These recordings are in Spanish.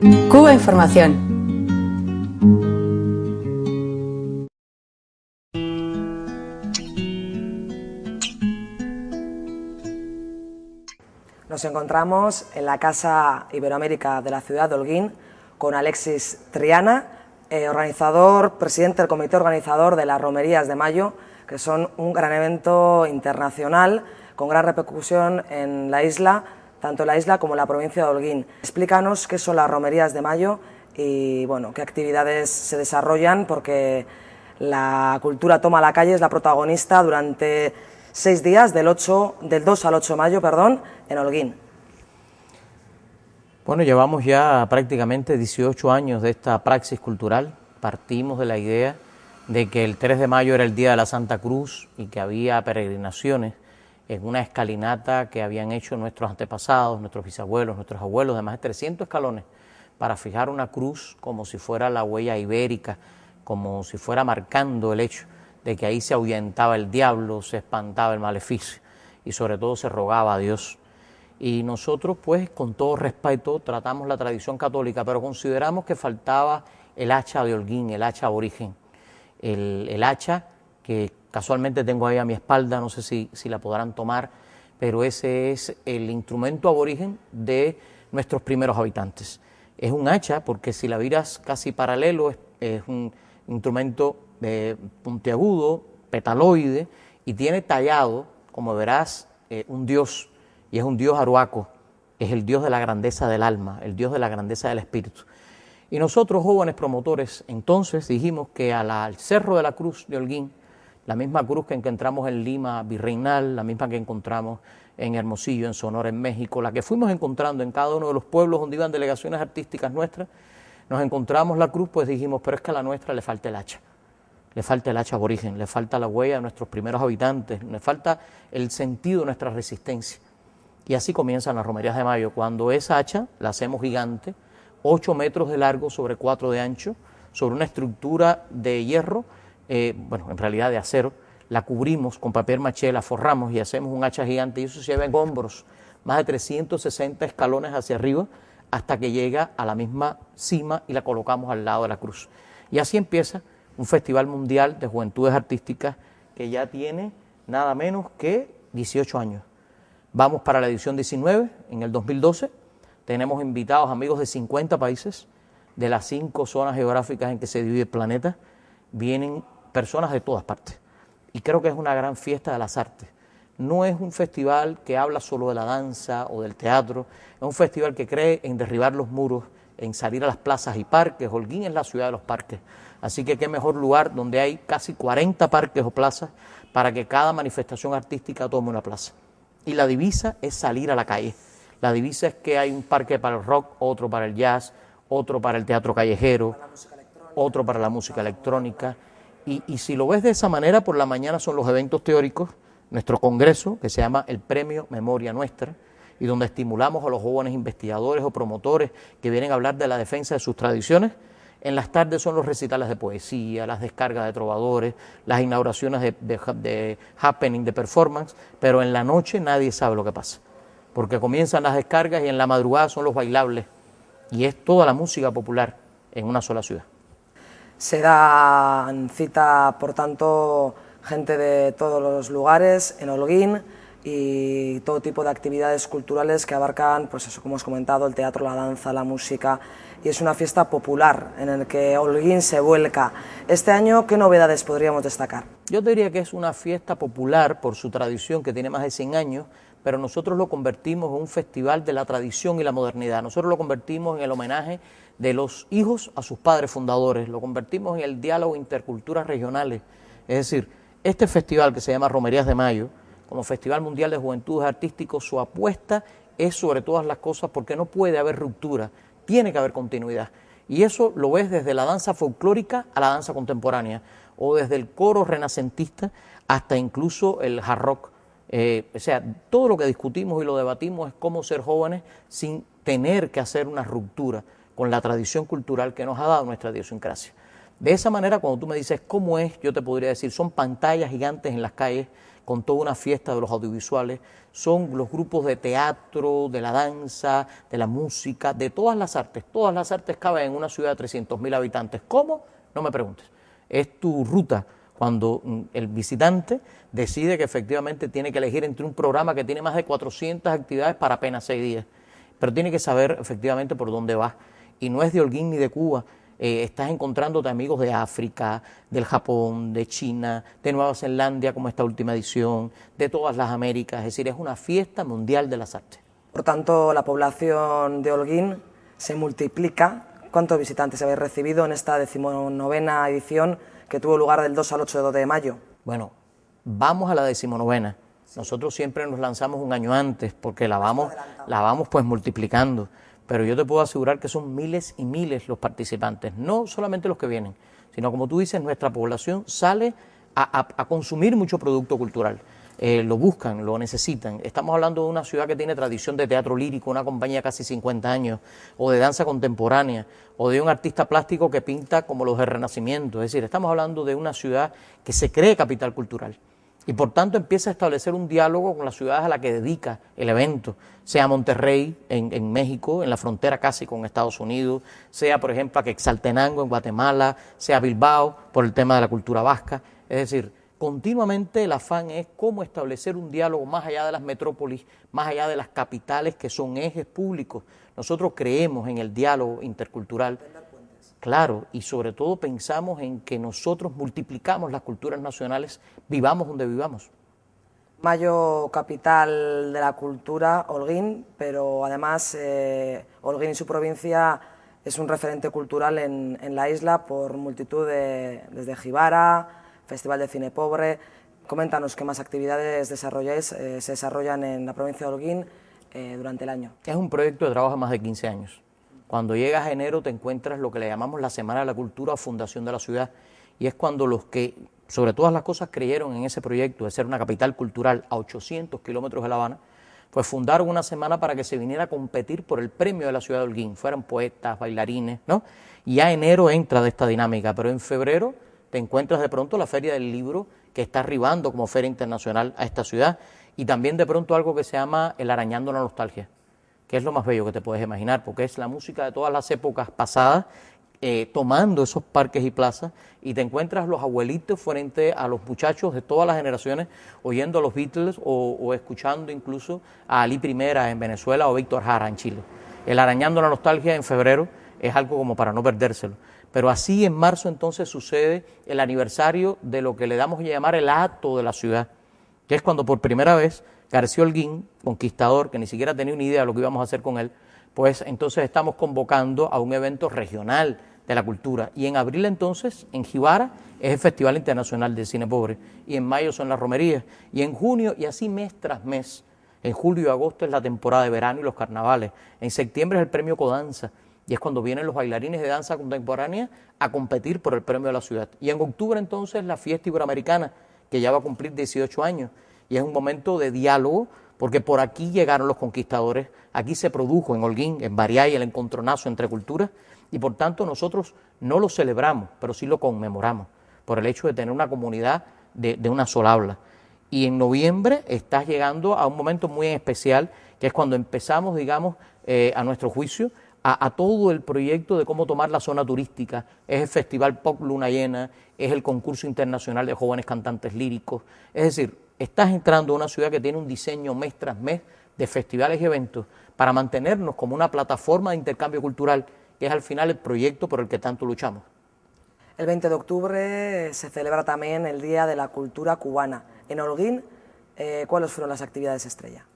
Cuba Información. Nos encontramos en la Casa Iberoamérica de la ciudad de Holguín con Alexis Triana, presidente del comité organizador de las Romerías de Mayo, que son un gran evento internacional con gran repercusión en la isla, tanto en la isla como en la provincia de Holguín. Explícanos qué son las Romerías de Mayo y bueno, qué actividades se desarrollan, porque la cultura toma la calle, es la protagonista durante 6 días, del 2 al 8 de mayo, en Holguín. Bueno, llevamos ya prácticamente 18 años de esta praxis cultural. Partimos de la idea de que el 3 de mayo era el Día de la Santa Cruz y que había peregrinaciones en una escalinata que habían hecho nuestros antepasados, nuestros bisabuelos, nuestros abuelos, de más de 300 escalones, para fijar una cruz como si fuera la huella ibérica, como si fuera marcando el hecho de que ahí se ahuyentaba el diablo, se espantaba el maleficio y sobre todo se rogaba a Dios. Y nosotros, pues, con todo respeto, tratamos la tradición católica, pero consideramos que faltaba el hacha de Holguín, el hacha aborigen, el hacha que casualmente tengo ahí a mi espalda, no sé si la podrán tomar, pero ese es el instrumento aborigen de nuestros primeros habitantes. Es un hacha porque si la miras casi paralelo, es un instrumento puntiagudo, petaloide, y tiene tallado, como verás, un dios, y es un dios aruaco, es el dios de la grandeza del alma, el dios de la grandeza del espíritu. Y nosotros, jóvenes promotores, entonces dijimos que al Cerro de la Cruz de Holguín, la misma cruz que encontramos en Lima Virreinal, la misma que encontramos en Hermosillo, en Sonora, en México, la que fuimos encontrando en cada uno de los pueblos donde iban delegaciones artísticas nuestras, nos encontramos la cruz, pues dijimos, pero es que a la nuestra le falta el hacha. Le falta el hacha aborigen, le falta la huella de nuestros primeros habitantes, le falta el sentido de nuestra resistencia. Y así comienzan las Romerías de Mayo, cuando esa hacha la hacemos gigante, 8 metros de largo sobre 4 de ancho, sobre una estructura de hierro, bueno, en realidad de acero, la cubrimos con papel maché, la forramos y hacemos un hacha gigante, y eso se lleva en hombros, más de 360 escalones hacia arriba, hasta que llega a la misma cima y la colocamos al lado de la cruz. Y así empieza un festival mundial de juventudes artísticas que ya tiene nada menos que 18 años. Vamos para la edición 19, en el 2012, tenemos invitados amigos de 50 países, de las 5 zonas geográficas en que se divide el planeta, vienen personas de todas partes. Y creo que es una gran fiesta de las artes. No es un festival que habla solo de la danza o del teatro, es un festival que cree en derribar los muros, en salir a las plazas y parques. Holguín es la ciudad de los parques, así que qué mejor lugar donde hay casi 40 parques o plazas para que cada manifestación artística tome una plaza. Y la divisa es salir a la calle. La divisa es que hay un parque para el rock, otro para el jazz, otro para el teatro callejero, otro para la música electrónica. Y si lo ves de esa manera, por la mañana son los eventos teóricos, nuestro congreso, que se llama el Premio Memoria Nuestra, y donde estimulamos a los jóvenes investigadores o promotores que vienen a hablar de la defensa de sus tradiciones. En las tardes son los recitales de poesía, las descargas de trovadores, las inauguraciones de happening, de performance, pero en la noche nadie sabe lo que pasa, porque comienzan las descargas y en la madrugada son los bailables, y es toda la música popular en una sola ciudad. Se dan cita, por tanto, gente de todos los lugares en Holguín y todo tipo de actividades culturales que abarcan, pues eso, como hemos comentado, el teatro, la danza, la música, y es una fiesta popular en la que Holguín se vuelca. Este año, ¿qué novedades podríamos destacar? Yo te diría que es una fiesta popular por su tradición, que tiene más de 100 años, pero nosotros lo convertimos en un festival de la tradición y la modernidad. Nosotros lo convertimos en el homenaje de los hijos a sus padres fundadores, lo convertimos en el diálogo interculturas regionales. Es decir, este festival que se llama Romerías de Mayo, como Festival Mundial de Juventudes Artísticos, su apuesta es sobre todas las cosas, porque no puede haber ruptura, tiene que haber continuidad. Y eso lo ves desde la danza folclórica a la danza contemporánea, o desde el coro renacentista hasta incluso el hard rock. O sea, todo lo que discutimos y lo debatimos es cómo ser jóvenes sin tener que hacer una ruptura con la tradición cultural que nos ha dado nuestra idiosincrasia. De esa manera, cuando tú me dices cómo es, yo te podría decir, son pantallas gigantes en las calles con toda una fiesta de los audiovisuales, son los grupos de teatro, de la danza, de la música, de todas las artes. Todas las artes caben en una ciudad de 300.000 habitantes. ¿Cómo? No me preguntes. Es tu ruta cuando el visitante decide que efectivamente tiene que elegir entre un programa que tiene más de 400 actividades para apenas 6 días. Pero tiene que saber efectivamente por dónde vas. Y no es de Holguín ni de Cuba. Estás encontrándote amigos de África, del Japón, de China, de Nueva Zelanda, como esta última edición, de todas las Américas. Es decir, es una fiesta mundial de las artes. Por tanto, la población de Holguín se multiplica. ¿Cuántos visitantes habéis recibido en esta 19ª edición que tuvo lugar del 2 al 8 de mayo? Bueno, vamos a la 19ª. Nosotros siempre nos lanzamos un año antes porque la vamos pues multiplicando. Pero yo te puedo asegurar que son miles y miles los participantes, no solamente los que vienen, sino como tú dices, nuestra población sale a consumir mucho producto cultural. Lo buscan, lo necesitan. Estamos hablando de una ciudad que tiene tradición de teatro lírico, una compañía de casi 50 años, o de danza contemporánea, o de un artista plástico que pinta como los del Renacimiento. Es decir, estamos hablando de una ciudad que se cree capital cultural. Y por tanto empieza a establecer un diálogo con las ciudades a las que dedica el evento, sea Monterrey en México, en la frontera casi con Estados Unidos, sea por ejemplo a Quetzaltenango en Guatemala, sea Bilbao por el tema de la cultura vasca. Es decir, continuamente el afán es cómo establecer un diálogo más allá de las metrópolis, más allá de las capitales que son ejes públicos. Nosotros creemos en el diálogo intercultural. Claro, y sobre todo pensamos en que nosotros multiplicamos las culturas nacionales, vivamos donde vivamos. Mayo, capital de la cultura, Holguín, pero además Holguín y su provincia es un referente cultural en la isla por multitud desde Jibara, Festival de Cine Pobre. Coméntanos qué más actividades se desarrollan en la provincia de Holguín durante el año. Es un proyecto de trabajo de más de 15 años. Cuando llegas a enero te encuentras lo que le llamamos la Semana de la Cultura o Fundación de la Ciudad, y es cuando los que, sobre todas las cosas, creyeron en ese proyecto de ser una capital cultural a 800 kilómetros de La Habana, pues fundaron una semana para que se viniera a competir por el premio de la ciudad de Holguín, fueran poetas, bailarines, ¿no? Y ya enero entra de esta dinámica, pero en febrero te encuentras de pronto la Feria del Libro, que está arribando como feria internacional a esta ciudad, y también de pronto algo que se llama el Arañando la Nostalgia, que es lo más bello que te puedes imaginar, porque es la música de todas las épocas pasadas, tomando esos parques y plazas, y te encuentras los abuelitos frente a los muchachos de todas las generaciones, oyendo a los Beatles o escuchando incluso a Ali Primera en Venezuela o Víctor Jara en Chile. El Arañando la Nostalgia en febrero es algo como para no perdérselo. Pero así en marzo entonces sucede el aniversario de lo que le damos a llamar el acto de la ciudad, que es cuando por primera vez García Holguín, conquistador, que ni siquiera tenía una idea de lo que íbamos a hacer con él, pues entonces estamos convocando a un evento regional de la cultura. Y en abril entonces, en Jibara, es el Festival Internacional de Cine Pobre, y en mayo son las romerías, y en junio, y así mes tras mes, en julio y agosto es la temporada de verano y los carnavales, en septiembre es el premio Codanza, y es cuando vienen los bailarines de danza contemporánea a competir por el premio de la ciudad. Y en octubre entonces la fiesta iberoamericana, que ya va a cumplir 18 años, y es un momento de diálogo, porque por aquí llegaron los conquistadores, aquí se produjo en Holguín, en Bariay, el encontronazo entre culturas, y por tanto nosotros no lo celebramos, pero sí lo conmemoramos, por el hecho de tener una comunidad de una sola habla. Y en noviembre estás llegando a un momento muy especial, que es cuando empezamos, digamos, a nuestro juicio, a todo el proyecto de cómo tomar la zona turística. Es el Festival Pop Luna Llena, es el concurso internacional de jóvenes cantantes líricos. Es decir, estás entrando a una ciudad que tiene un diseño mes tras mes de festivales y eventos para mantenernos como una plataforma de intercambio cultural, que es al final el proyecto por el que tanto luchamos. El 20 de octubre se celebra también el Día de la Cultura Cubana. En Holguín, ¿cuáles fueron las actividades estrella?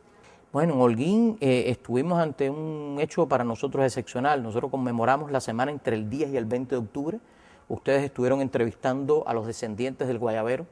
Bueno, en Holguín estuvimos ante un hecho para nosotros excepcional. Nosotros conmemoramos la semana entre el 10 y el 20 de octubre. Ustedes estuvieron entrevistando a los descendientes del Guayabero,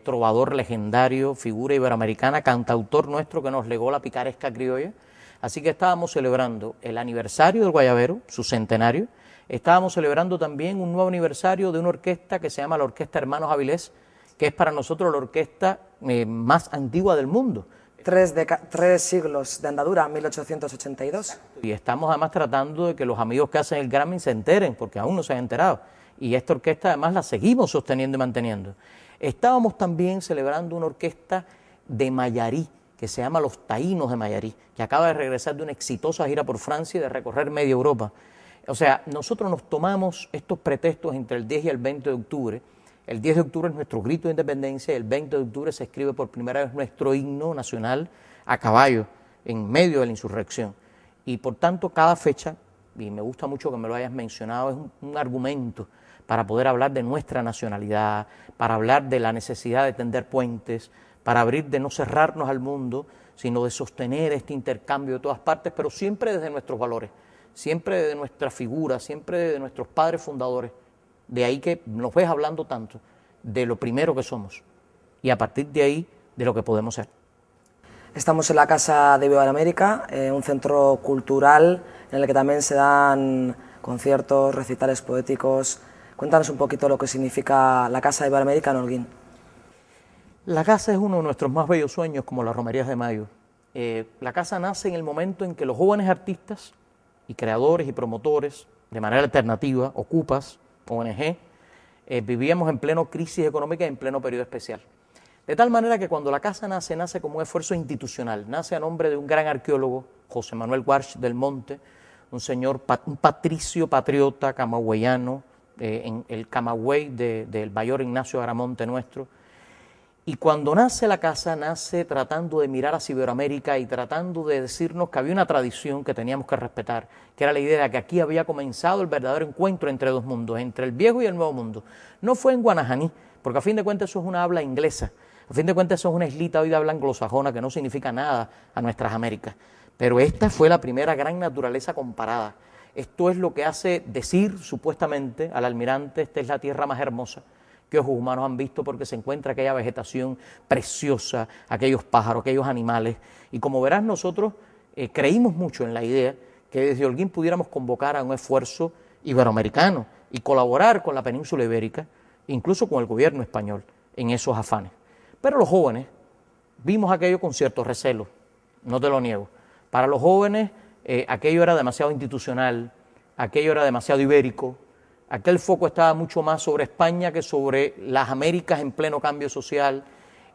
trovador legendario, figura iberoamericana, cantautor nuestro que nos legó la picaresca criolla. Así que estábamos celebrando el aniversario del Guayabero, su centenario. Estábamos celebrando también un nuevo aniversario de una orquesta que se llama la Orquesta Hermanos Avilés, que es para nosotros la orquesta más antigua del mundo. 3 siglos de andadura, 1882. Y estamos además tratando de que los amigos que hacen el Grammy se enteren, porque aún no se han enterado. Y esta orquesta además la seguimos sosteniendo y manteniendo. Estábamos también celebrando una orquesta de Mayarí, que se llama Los Taínos de Mayarí, que acaba de regresar de una exitosa gira por Francia y de recorrer media Europa. O sea, nosotros nos tomamos estos pretextos entre el 10 y el 20 de octubre. El 10 de octubre es nuestro grito de independencia y el 20 de octubre se escribe por primera vez nuestro himno nacional a caballo, en medio de la insurrección. Y por tanto, cada fecha, y me gusta mucho que me lo hayas mencionado, es un argumento para poder hablar de nuestra nacionalidad, para hablar de la necesidad de tender puentes, para abrir, de no cerrarnos al mundo, sino de sostener este intercambio de todas partes, pero siempre desde nuestros valores, siempre desde nuestra figura, siempre desde nuestros padres fundadores. De ahí que nos ves hablando tanto de lo primero que somos y a partir de ahí de lo que podemos ser. Estamos en la Casa de Iberoamérica, un centro cultural en el que también se dan conciertos, recitales poéticos. Cuéntanos un poquito lo que significa la Casa de Iberoamérica en Holguín. La casa es uno de nuestros más bellos sueños, como las Romerías de Mayo. La casa nace en el momento en que los jóvenes artistas y creadores y promotores, de manera alternativa, ocupas, ONG, vivíamos en pleno crisis económica y en pleno periodo especial. De tal manera que cuando la casa nace, nace como un esfuerzo institucional, nace a nombre de un gran arqueólogo, José Manuel Guarch del Monte, un patricio patriota camagüeyano, en el Camagüey del mayor Ignacio Aramonte nuestro. Y cuando nace la casa, nace tratando de mirar hacia Iberoamérica y tratando de decirnos que había una tradición que teníamos que respetar, que era la idea de que aquí había comenzado el verdadero encuentro entre dos mundos, entre el viejo y el nuevo mundo. No fue en Guanajaní, porque a fin de cuentas eso es una habla inglesa, a fin de cuentas eso es una islita hoy de habla anglosajona que no significa nada a nuestras Américas. Pero esta fue la primera gran naturaleza comparada. Esto es lo que hace decir supuestamente al almirante, esta es la tierra más hermosa que ojos humanos han visto, porque se encuentra aquella vegetación preciosa, aquellos pájaros, aquellos animales. Y como verás, nosotros creímos mucho en la idea que desde Holguín pudiéramos convocar a un esfuerzo iberoamericano y colaborar con la península ibérica, incluso con el gobierno español, en esos afanes. Pero los jóvenes vimos aquello con cierto recelo, no te lo niego. Para los jóvenes aquello era demasiado institucional, aquello era demasiado ibérico. Aquel foco estaba mucho más sobre España que sobre las Américas en pleno cambio social.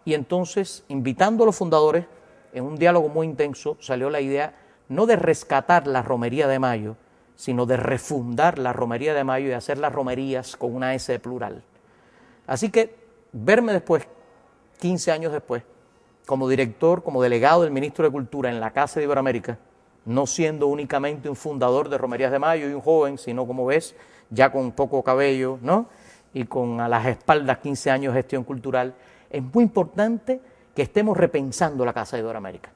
Y entonces, invitando a los fundadores, en un diálogo muy intenso, salió la idea no de rescatar la Romería de Mayo, sino de refundar la Romería de Mayo y hacer las romerías con una S de plural. Así que, verme después, 15 años después, como director, como delegado del ministro de Cultura en la Casa de Iberoamérica, no siendo únicamente un fundador de Romerías de Mayo y un joven, sino, como ves, ya con poco cabello, ¿no? Y con a las espaldas 15 años de gestión cultural, es muy importante que estemos repensando la Casa de Iberoamérica,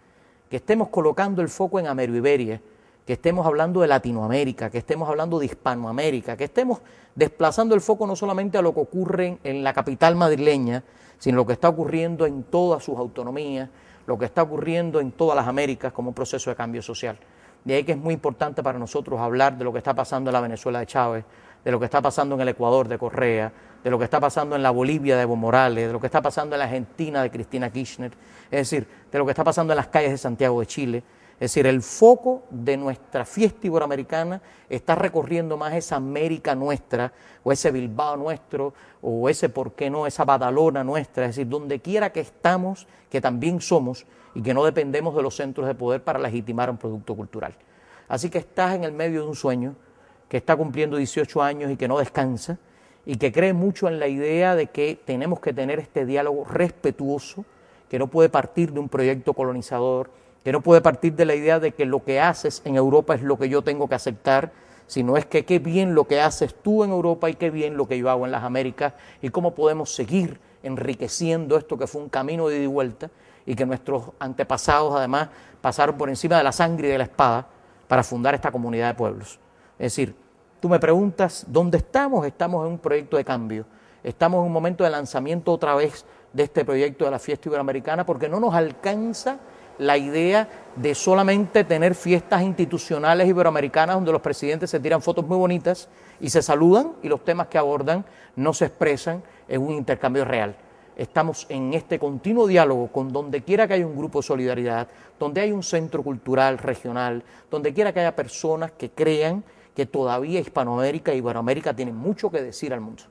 que estemos colocando el foco en Ameroiberia, que estemos hablando de Latinoamérica, que estemos hablando de Hispanoamérica, que estemos desplazando el foco no solamente a lo que ocurre en la capital madrileña, sino lo que está ocurriendo en todas sus autonomías, lo que está ocurriendo en todas las Américas como un proceso de cambio social. De ahí que es muy importante para nosotros hablar de lo que está pasando en la Venezuela de Chávez, de lo que está pasando en el Ecuador de Correa, de lo que está pasando en la Bolivia de Evo Morales, de lo que está pasando en la Argentina de Cristina Kirchner, es decir, de lo que está pasando en las calles de Santiago de Chile. Es decir, el foco de nuestra fiesta iberoamericana está recorriendo más esa América nuestra, o ese Bilbao nuestro, o ese, ¿por qué no?, esa Badalona nuestra, es decir, donde quiera que estamos, que también somos, y que no dependemos de los centros de poder para legitimar un producto cultural. Así que estás en el medio de un sueño, que está cumpliendo 18 años y que no descansa, y que cree mucho en la idea de que tenemos que tener este diálogo respetuoso, que no puede partir de un proyecto colonizador, que no puede partir de la idea de que lo que haces en Europa es lo que yo tengo que aceptar, sino es que qué bien lo que haces tú en Europa y qué bien lo que yo hago en las Américas, y cómo podemos seguir enriqueciendo esto que fue un camino de ida y vuelta, y que nuestros antepasados además pasaron por encima de la sangre y de la espada para fundar esta comunidad de pueblos. Es decir, tú me preguntas, ¿dónde estamos? Estamos en un proyecto de cambio, estamos en un momento de lanzamiento otra vez de este proyecto de la fiesta iberoamericana, porque no nos alcanza la idea de solamente tener fiestas institucionales iberoamericanas donde los presidentes se tiran fotos muy bonitas y se saludan y los temas que abordan no se expresan en un intercambio real. Estamos en este continuo diálogo con donde quiera que haya un grupo de solidaridad, donde hay un centro cultural regional, donde quiera que haya personas que crean que todavía Hispanoamérica y Iberoamérica tienen mucho que decir al mundo.